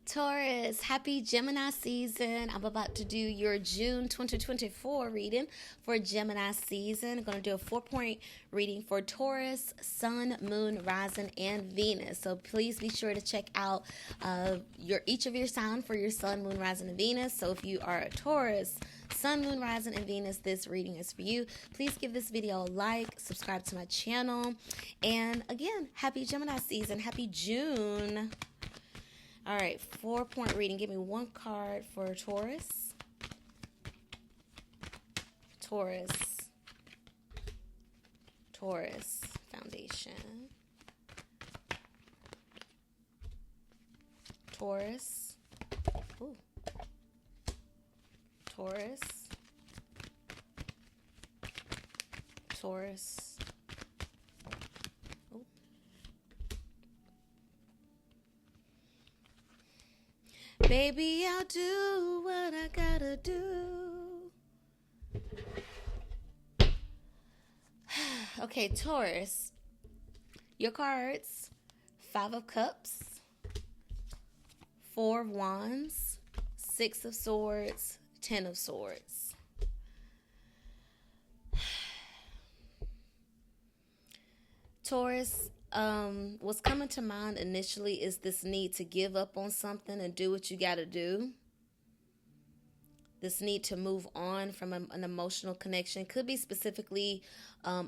Taurus, happy Gemini season. I'm about to do your June 2024 reading for Gemini season. I'm going to do a 4-point reading for Taurus, Sun, Moon, Rising, and Venus. So please be sure to check out each of your sign for your Sun, Moon, Rising, and Venus. So if you are a Taurus, Sun, Moon, Rising, and Venus, this reading is for you. Please give this video a like, subscribe to my channel, and again, happy Gemini season. Happy June. All right, 4-point reading. Give me one card for Taurus. Taurus. Taurus foundation. Taurus. Ooh. Taurus. Taurus. Baby, I'll do what I gotta do. Okay, Taurus. Your cards. 5 of Cups. 4 of Wands. 6 of Swords. 10 of Swords. Taurus, what's coming to mind initially is this need to give up on something and do what you got to do. This need to move on from an emotional connection. Could be specifically a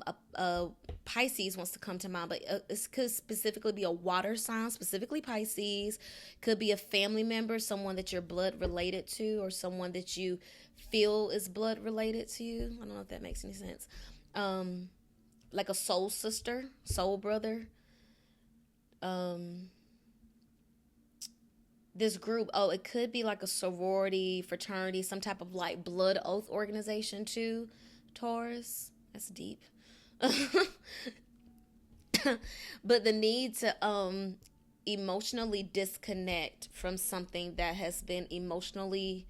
Pisces wants to come to mind, but it could specifically be a water sign, specifically Pisces. Could be a family member, someone that you're blood related to, or someone that you feel is blood related to you. I don't know if that makes any sense. Like a soul sister, soul brother. This group, it could be like a sorority, fraternity, some type of like blood oath organization too, Taurus. That's deep. But the need to emotionally disconnect from something that has been emotionally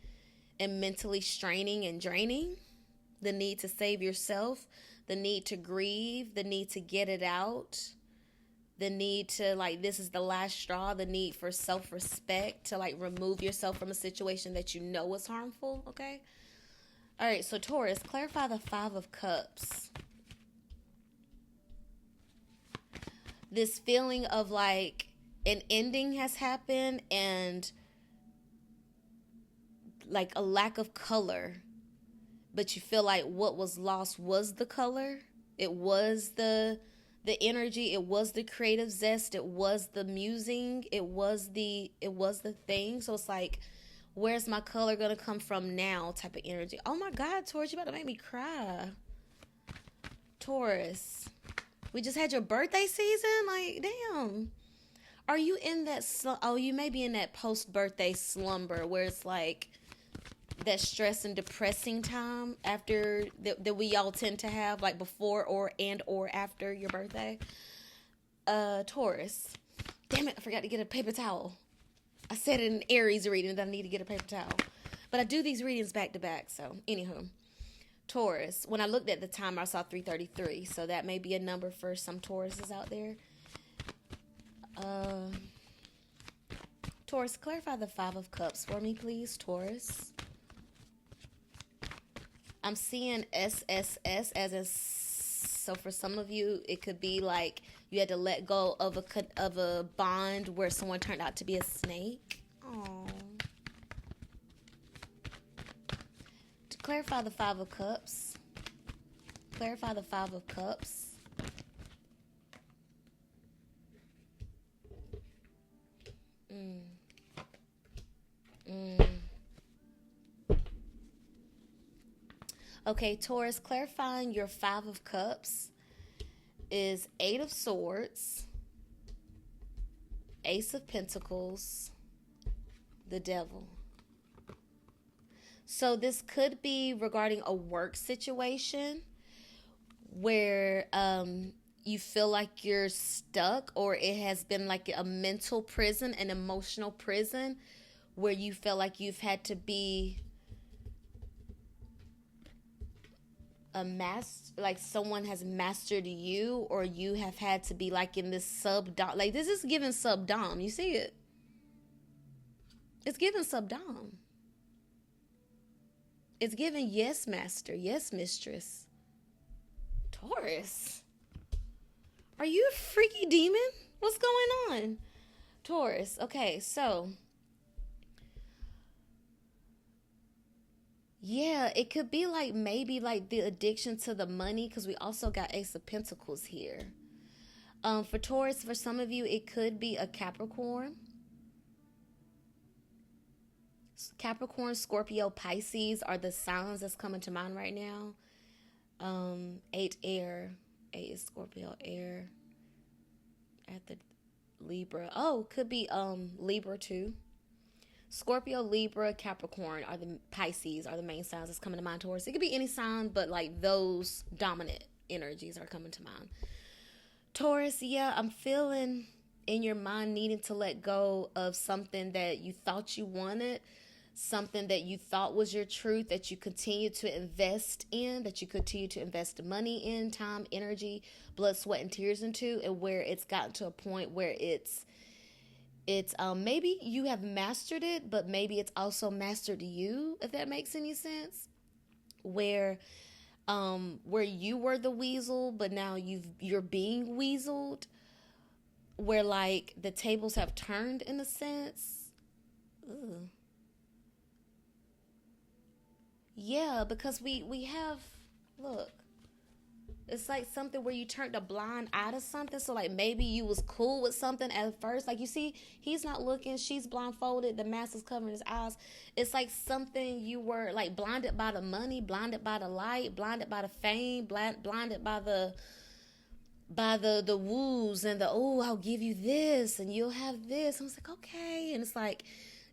and mentally straining and draining. The need to save yourself, the need to grieve, the need to get it out, the need to, like, this is the last straw, the need for self-respect, to, like, remove yourself from a situation that you know is harmful, okay? All right, so Taurus, clarify the 5 of Cups. This feeling of, like, an ending has happened and, like, a lack of color. But you feel like what was lost was the color. It was the energy. It was the creative zest. It was the musing. It was the thing. So it's like, where's my color gonna come from now? Type of energy. Oh my God, Taurus, you about to make me cry. Taurus, we just had your birthday season. Like, damn. Are you in that? You may be in that post-birthday slumber where it's like that stress and depressing time after that we all tend to have, like before or after your birthday. Taurus, damn it, I forgot to get a paper towel. I said in an Aries reading that I need to get a paper towel, but I do these readings back to back. So anywho, Taurus, when I looked at the timer, I saw 3:33, so that may be a number for some Tauruses out there. Taurus, clarify the 5 of Cups for me, please. Taurus, I'm seeing SSS as a, so for some of you, it could be like you had to let go of a bond where someone turned out to be a snake. Aww. To clarify the 5 of Cups. Clarify the 5 of Cups. Okay, Taurus, clarifying your 5 of Cups is 8 of Swords, Ace of Pentacles, the Devil. So this could be regarding a work situation where you feel like you're stuck, or it has been like a mental prison, an emotional prison, where you feel like you've had to be like someone has mastered you, or you have had to be like in this sub-dom. Like, this is giving sub-dom. You see it? It's giving subdom. It's giving yes, master, yes, mistress. Taurus. Are you a freaky demon? What's going on? Taurus. Okay, so yeah, it could be like maybe like the addiction to the money, because we also got Ace of Pentacles here. For Taurus, for some of you, it could be a Capricorn. Capricorn, Scorpio, Pisces are the signs that's coming to mind right now. 8 air. 8 is Scorpio, air. At the Libra. Oh, could be Libra too. Scorpio, Libra, Capricorn are the Pisces are the main signs that's coming to mind. Taurus. It could be any sign, but like those dominant energies are coming to mind. Taurus, yeah, I'm feeling in your mind needing to let go of something that you thought you wanted, something that you thought was your truth, that you continue to invest in, that you continue to invest money in, time, energy, blood, sweat, and tears into, and where it's gotten to a point where it's maybe you have mastered it, but maybe it's also mastered you, if that makes any sense. Where you were the weasel, but now you're being weaseled, where like the tables have turned in a sense. Ugh. Yeah, because we have, look, it's like something where you turned a blind eye to something. So like maybe you was cool with something at first. Like you see, he's not looking, she's blindfolded, the mask is covering his eyes. It's like something you were like blinded by the money, blinded by the light, blinded by the fame, blinded by the woos and the, oh, I'll give you this and you'll have this. I was like, okay. And it's like,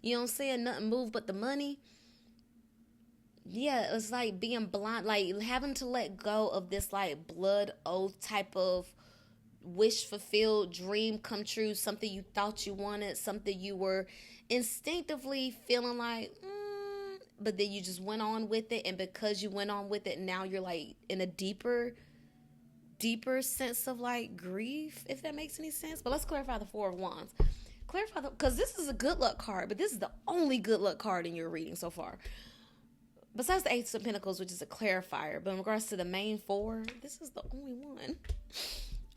you know what I'm saying? Nothing moved but the money. Yeah, it's like being blind, like having to let go of this like blood oath type of wish fulfilled, dream come true, something you thought you wanted, something you were instinctively feeling like, but then you just went on with it. And because you went on with it, now you're like in a deeper sense of like grief, if that makes any sense. But let's clarify the Four of Wands. Clarify, because this is a good luck card, but this is the only good luck card in your reading so far. Besides the Ace of Pentacles, which is a clarifier, but in regards to the main four, this is the only one.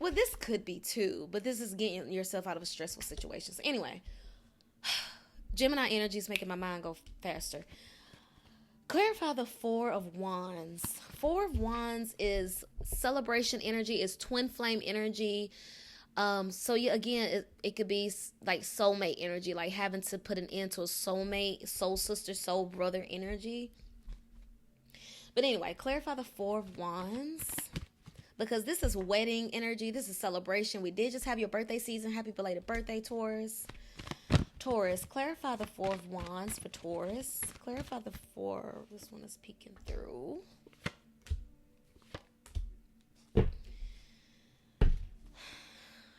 Well, this could be too, but this is getting yourself out of a stressful situation. So anyway, Gemini energy is making my mind go faster. Clarify the Four of Wands. Four of Wands is celebration energy, is twin flame energy. So yeah, again, it could be like soulmate energy, like having to put an end to a soulmate, soul sister, soul brother energy. But anyway, clarify the Four of Wands, because this is wedding energy. This is celebration. We did just have your birthday season. Happy belated birthday, Taurus. Taurus, clarify the Four of Wands for Taurus. Clarify the four. This one is peeking through.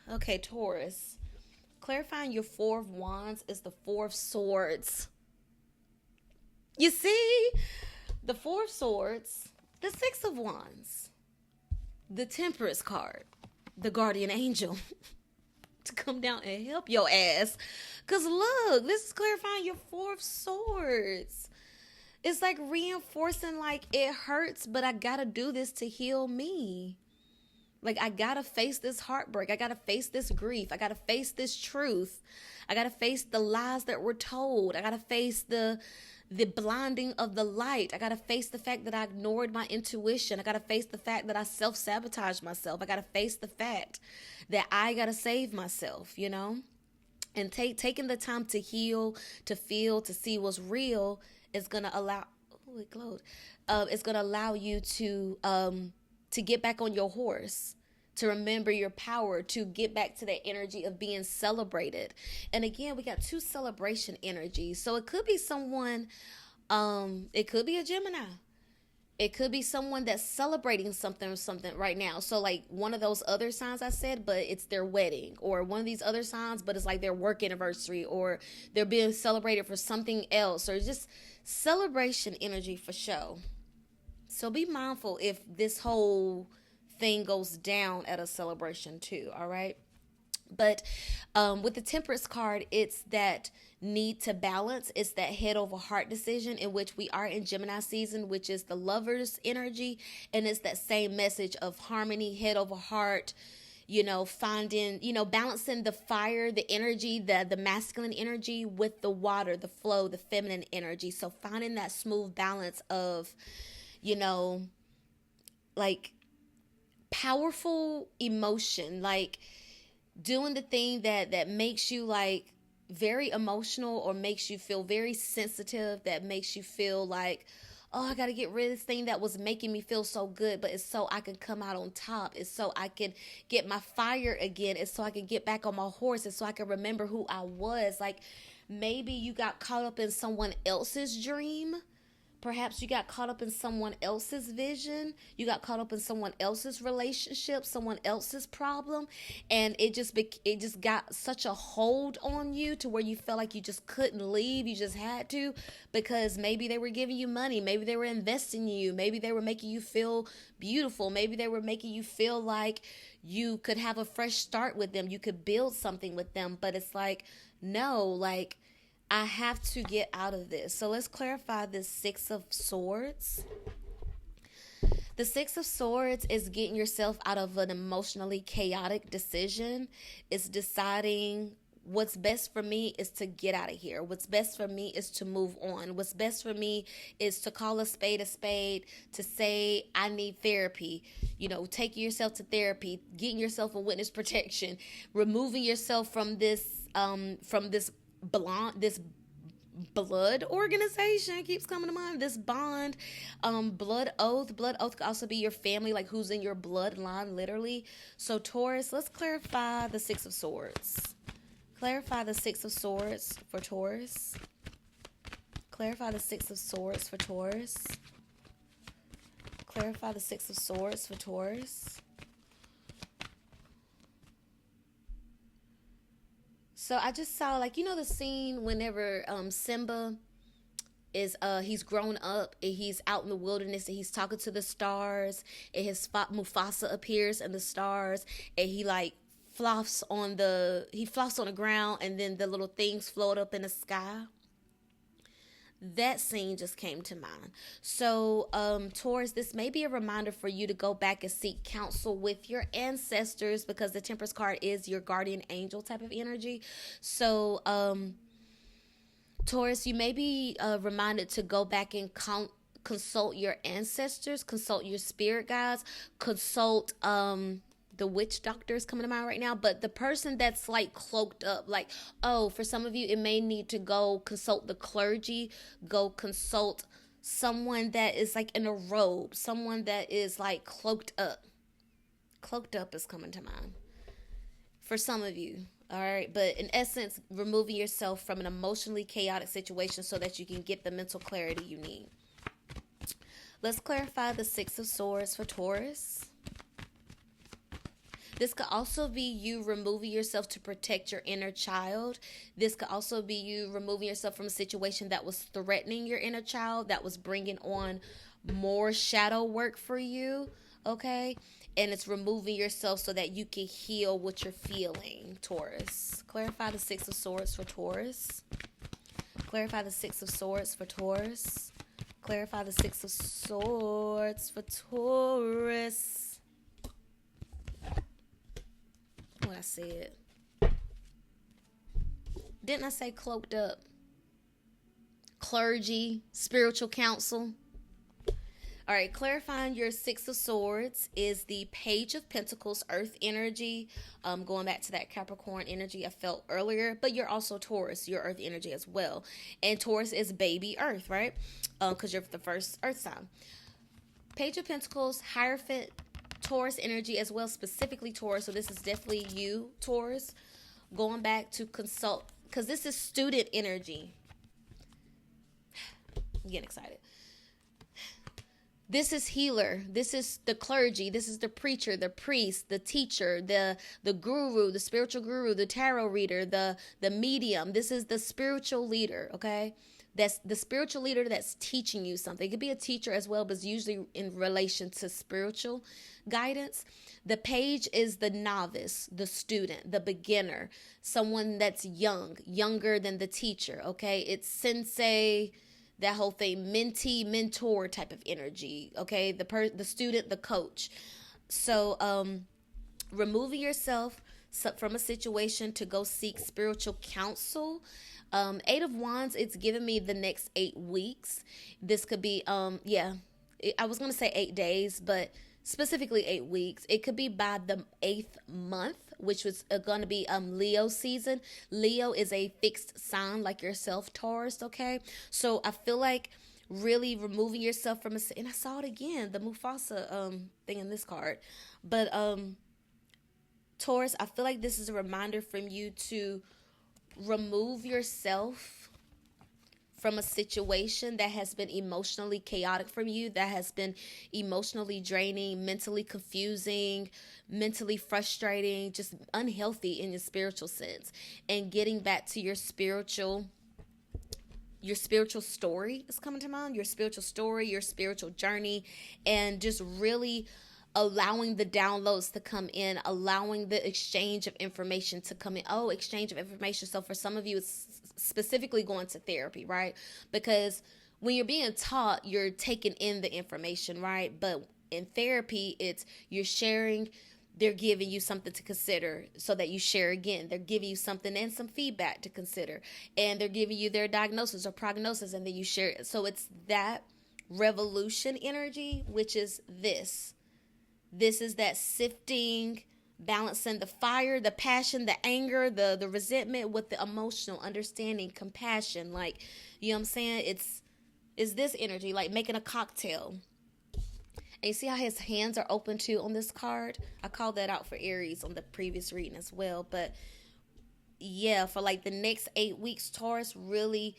Okay, Taurus. Clarifying your Four of Wands is the Four of Swords. You see? The Four of Swords, the Six of Wands, the Temperance card, the Guardian Angel to come down and help your ass. Because look, this is clarifying your Four of Swords. It's like reinforcing like it hurts, but I got to do this to heal me. Like I got to face this heartbreak. I got to face this grief. I got to face this truth. I got to face the lies that were told. I got to face the blinding of the light. I got to face the fact that I ignored my intuition. I got to face the fact that I self-sabotaged myself. I got to face the fact that I got to save myself, you know? And taking the time to heal, to feel, to see what's real is going to allow, oh, it glowed. It's going to allow you to get back on your horse, to remember your power, to get back to that energy of being celebrated. And again, we got two celebration energies. So it could be someone, it could be a Gemini. It could be someone that's celebrating something right now. So like one of those other signs I said, but it's their wedding, or one of these other signs, but it's like their work anniversary, or they're being celebrated for something else, or just celebration energy for show. So be mindful if this whole thing goes down at a celebration too, all right? But with the Temperance card, it's that need to balance. It's that head over heart decision, in which we are in Gemini season, which is the lover's energy. And it's that same message of harmony, head over heart, finding, balancing the fire, the energy, the masculine energy with the water, the flow, the feminine energy. So finding that smooth balance of, like powerful emotion, like doing the thing that makes you like very emotional, or makes you feel very sensitive, that makes you feel like, oh, I got to get rid of this thing that was making me feel so good, but it's so I can come out on top. It's so I can get my fire again. It's so I can get back on my horse. It's so I can remember who I was. Like, maybe you got caught up in someone else's dream. Perhaps you got caught up in someone else's vision. You got caught up in someone else's relationship, someone else's problem, and it just got such a hold on you to where you felt like you just couldn't leave. You just had to, because maybe they were giving you money, maybe they were investing in you, maybe they were making you feel beautiful, maybe they were making you feel like you could have a fresh start with them, you could build something with them. But it's like, no, like, I have to get out of this. So let's clarify this Six of Swords. The Six of Swords is getting yourself out of an emotionally chaotic decision. It's deciding what's best for me is to get out of here. What's best for me is to move on. What's best for me is to call a spade, to say I need therapy. Taking yourself to therapy, getting yourself a witness protection, removing yourself from this blood organization keeps coming to mind, this bond, blood oath could also be your family, like who's in your bloodline, literally. So Taurus, let's clarify the Six of Swords. Clarify the Six of Swords for Taurus. Clarify the Six of Swords for Taurus. Clarify the Six of Swords for Taurus. So I just saw, like, the scene whenever Simba is he's grown up and he's out in the wilderness and he's talking to the stars, and his Mufasa appears in the stars, and he like flops on the ground, and then the little things float up in the sky. That scene just came to mind. So, Taurus, this may be a reminder for you to go back and seek counsel with your ancestors, because the Temperance card is your guardian angel type of energy. So, Taurus, you may be reminded to go back and consult your ancestors, consult your spirit guides, consult the witch doctor is coming to mind right now, but the person that's like cloaked up, like, for some of you, it may need to go consult the clergy, go consult someone that is like in a robe, someone that is like cloaked up. Cloaked up is coming to mind for some of you. All right. But in essence, removing yourself from an emotionally chaotic situation so that you can get the mental clarity you need. Let's clarify the Six of Swords for Taurus. This could also be you removing yourself to protect your inner child. This could also be you removing yourself from a situation that was threatening your inner child, that was bringing on more shadow work for you, okay? And it's removing yourself so that you can heal what you're feeling, Taurus. Clarify the Six of Swords for Taurus. Clarify the Six of Swords for Taurus. Clarify the Six of Swords for Taurus. What I said. Didn't I say cloaked up? Clergy, spiritual counsel. All right, clarifying your Six of Swords is the Page of Pentacles, Earth energy. Going back to that Capricorn energy I felt earlier, but you're also Taurus, your Earth energy as well. And Taurus is baby Earth, right? Because you're the first Earth sign. Page of Pentacles, Hierophant, Taurus energy as well, specifically Taurus. So this is definitely you, Taurus, going back to consult, because this is student energy. I'm getting excited. This is healer. This is the clergy. This is the preacher, the priest, the teacher, the guru, the spiritual guru, the tarot reader, the medium. This is the spiritual leader, okay? That's the spiritual leader that's teaching you something. It could be a teacher as well, but it's usually in relation to spiritual guidance. The page is the novice, the student, the beginner, someone that's younger than the teacher, okay? It's sensei, that whole thing, mentee, mentor type of energy, okay? The student, the coach. So removing yourself from a situation to go seek spiritual counsel. 8 of Wands, it's giving me the next 8 weeks. This could be, I was going to say 8 days, but specifically 8 weeks. It could be by the 8th month, which was going to be Leo season. Leo is a fixed sign like yourself, Taurus, okay? So I feel like really removing yourself from and I saw it again, the Mufasa thing in this card. But Taurus, I feel like this is a reminder from you to remove yourself from a situation that has been emotionally chaotic from you, that has been emotionally draining, mentally confusing, mentally frustrating, just unhealthy in your spiritual sense, and getting back to your spiritual story is coming to mind, your spiritual story, your spiritual journey, and just really allowing the downloads to come in, allowing the exchange of information to come in. Oh, exchange of information. So for some of you, it's specifically going to therapy, right? Because when you're being taught, you're taking in the information, right? But in therapy, it's you're sharing. They're giving you something to consider so that you share again. They're giving you something and some feedback to consider. And they're giving you their diagnosis or prognosis, and then you share it. So it's that revolution energy, which is this. This is that sifting, balancing the fire, the passion, the anger, the resentment with the emotional understanding, compassion. Like, you know what I'm saying? It's this energy, like making a cocktail. And you see how his hands are open too on this card? I called that out for Aries on the previous reading as well. But yeah, for like the next 8 weeks, Taurus, really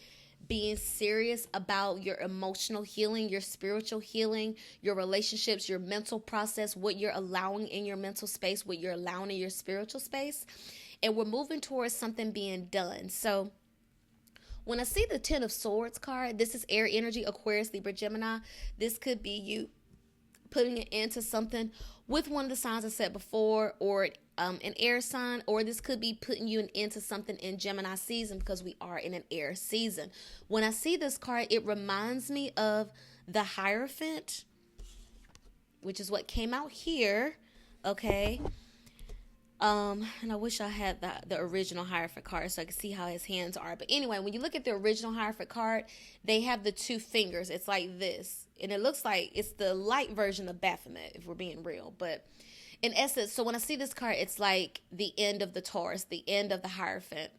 being serious about your emotional healing, your spiritual healing, your relationships, your mental process, what you're allowing in your mental space, what you're allowing in your spiritual space. And we're moving towards something being done. So when I see the 10 of Swords card, this is air energy, Aquarius, Libra, Gemini. This could be you putting it into something with one of the signs I said before, or an air sign, or this could be putting you into something in Gemini season, because we are in an air season. When I see this card, it reminds me of the Hierophant, which is what came out here, okay? And I wish I had the original Hierophant card so I could see how his hands are. But anyway, when you look at the original Hierophant card, they have the 2 fingers. It's like this. And it looks like it's the light version of Baphomet, if we're being real. But in essence, so when I see this card, it's like the end of the Taurus, the end of the Hierophant.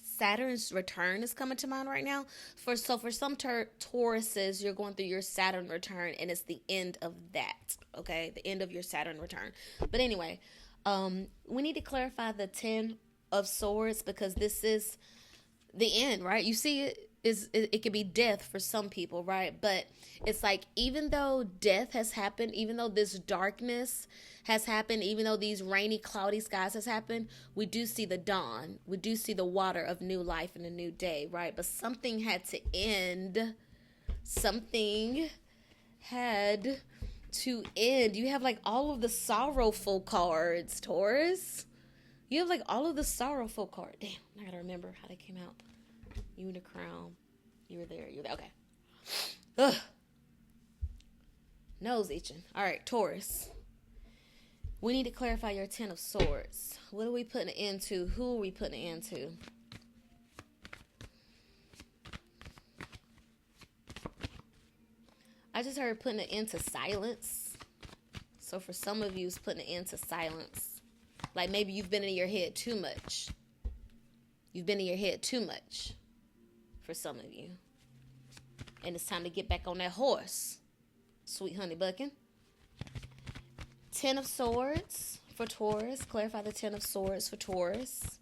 Saturn's return is coming to mind right now. For some Tauruses, you're going through your Saturn return, and it's the end of that, okay? The end of your Saturn return. But anyway, we need to clarify the 10 of Swords, because this is the end, right? You see it could be death for some people, right? But it's like, even though death has happened, even though this darkness has happened, even though these rainy, cloudy skies has happened, we do see the dawn. We do see the water of new life and a new day, right? But something had to end. Something had to end. You have like all of the sorrowful cards, Taurus. You have like all of the sorrowful cards. Damn, I gotta remember how they came out. You in the crown. You were there. Okay. Ugh. Nose itching. All right, Taurus. We need to clarify your 10 of Swords. What are we putting it into? Who are we putting it into? I just heard putting it into silence. So for some of you, it's putting it into silence. Like maybe you've been in your head too much. You've been in your head too much. For some of you. And it's time to get back on that horse. Sweet honey bucking. 10 of Swords for Taurus. Clarify the 10 of Swords for Taurus.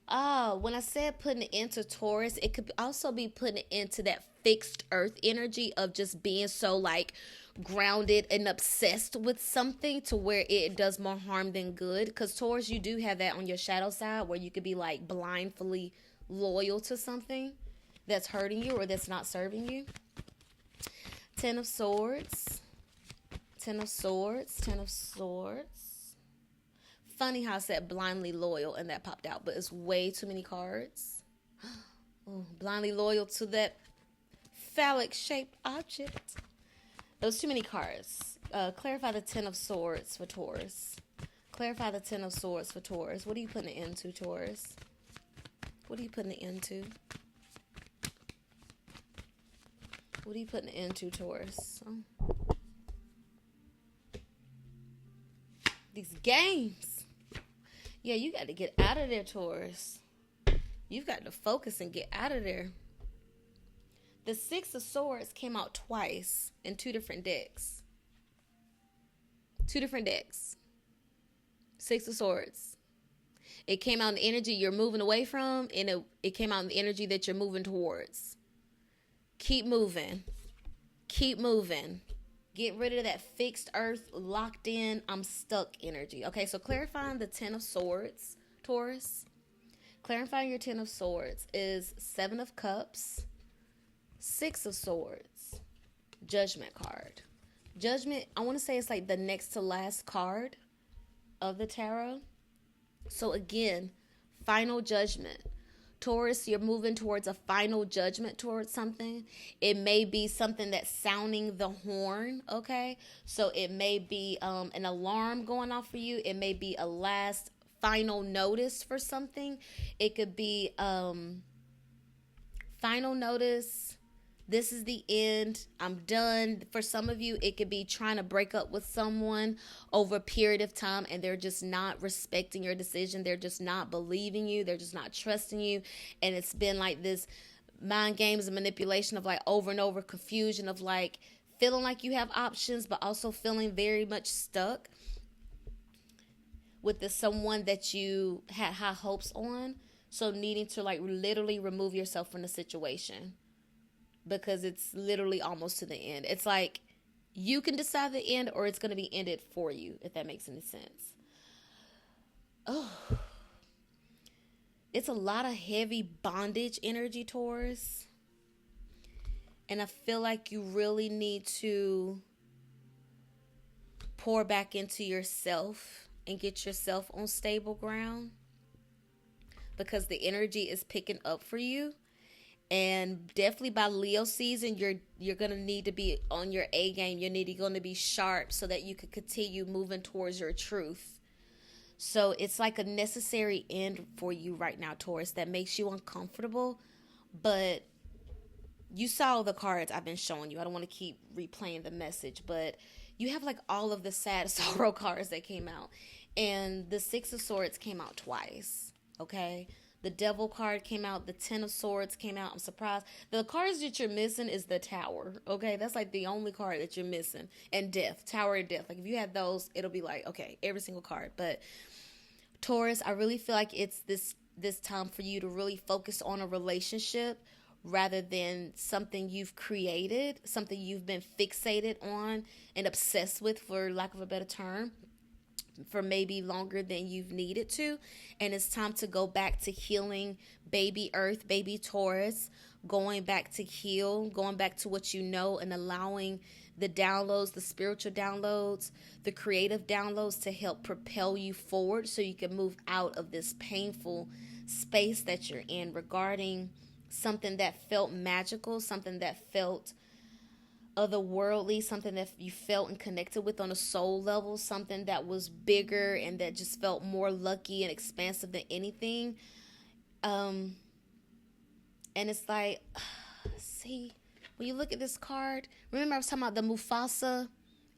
When I said putting it into Taurus, it could also be putting it into that fixed earth energy of just being so like grounded and obsessed with something to where it does more harm than good. Because Taurus, you do have that on your shadow side where you could be like blindly loyal to something that's hurting you or that's not serving you. Ten of Swords. Ten of Swords. Ten of Swords. Funny how I said blindly loyal and that popped out, but it's way too many cards. Ooh, blindly loyal to that phallic shaped object. Those too many cards. Clarify the Ten of Swords for Taurus. Clarify the Ten of Swords for Taurus. What are you putting it into, Taurus? What are you putting it into? What are you putting it into, Taurus? Oh. These games. Yeah, you got to get out of there, Taurus. You've got to focus and get out of there. The Six of Swords came out twice in two different decks. Two different decks. Six of Swords. It came out in the energy you're moving away from, and it came out in the energy that you're moving towards. Keep moving. Keep moving. Get rid of that fixed earth, locked in, I'm stuck energy. Okay, so clarifying the Ten of Swords, Taurus. Clarifying your Ten of Swords is Seven of Cups, Six of Swords, Judgment card. Judgment, I want to say it's like the next to last card of the tarot. So again, final judgment. Taurus, you're moving towards a final judgment towards something. It may be something that's sounding the horn, okay? So it may be an alarm going off for you. It may be a last final notice for something. It could be final notice. This is the end. I'm done. For some of you, it could be trying to break up with someone over a period of time and they're just not respecting your decision. They're just not believing you. They're just not trusting you. And it's been like this mind games and manipulation of like over and over confusion of like feeling like you have options, but also feeling very much stuck with the someone that you had high hopes on. So needing to like literally remove yourself from the situation. Because it's literally almost to the end. It's like you can decide the end or it's going to be ended for you, if that makes any sense. Oh, it's a lot of heavy bondage energy, Taurus. And I feel like you really need to pour back into yourself and get yourself on stable ground. Because the energy is picking up for you. And definitely by Leo season, you're going to need to be on your A game. You're going to be sharp so that you can continue moving towards your truth. So it's like a necessary end for you right now, Taurus, that makes you uncomfortable. But you saw the cards I've been showing you. I don't want to keep replaying the message, but you have like all of the sad sorrow cards that came out. And the Six of Swords came out twice, okay? The Devil card came out. The Ten of Swords came out. I'm surprised. The cards that you're missing is the Tower. Okay, that's like the only card that you're missing. And Death. Tower and Death. Like if you had those, it'll be like, okay, every single card. But Taurus, I really feel like it's this time for you to really focus on a relationship rather than something you've created, something you've been fixated on and obsessed with, for lack of a better term, for maybe longer than you've needed to. And it's time to go back to healing baby Earth, baby Taurus, going back to heal, going back to what you know, and allowing the downloads, the spiritual downloads, the creative downloads to help propel you forward so you can move out of this painful space that you're in regarding something that felt magical, something that felt otherworldly, something that you felt and connected with on a soul level, something that was bigger and that just felt more lucky and expansive than anything. And it's like, see, when you look at this card, remember I was talking about the Mufasa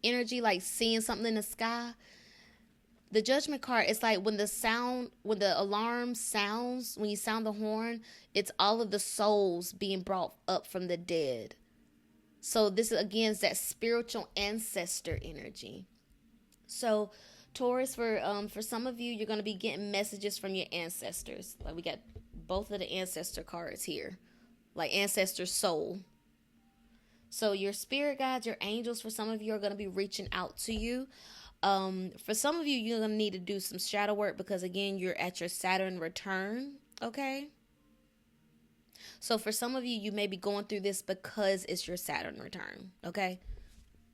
energy, like seeing something in the sky? The Judgment card, it's like when the alarm sounds, when you sound the horn, it's all of the souls being brought up from the dead. So this, again, is that spiritual ancestor energy. So Taurus, for some of you, you're going to be getting messages from your ancestors. Like, we got both of the ancestor cards here, like ancestor soul. So your spirit guides, your angels, for some of you, are going to be reaching out to you. For some of you, you're going to need to do some shadow work because, again, you're at your Saturn return, okay? So for some of you, you may be going through this because it's your Saturn return, okay?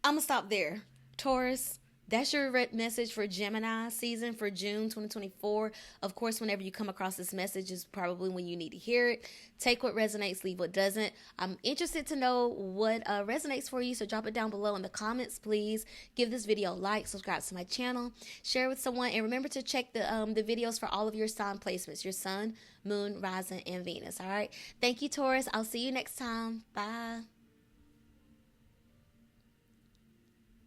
I'm going to stop there. Taurus, that's your message for Gemini season for June 2024. Of course, whenever you come across this message is probably when you need to hear it. Take what resonates, leave what doesn't. I'm interested to know what resonates for you, so drop it down below in the comments, please. Give this video a like, subscribe to my channel, share with someone, and remember to check the videos for all of your sign placements, your sun, moon, rising, and Venus, all right? Thank you, Taurus. I'll see you next time. Bye.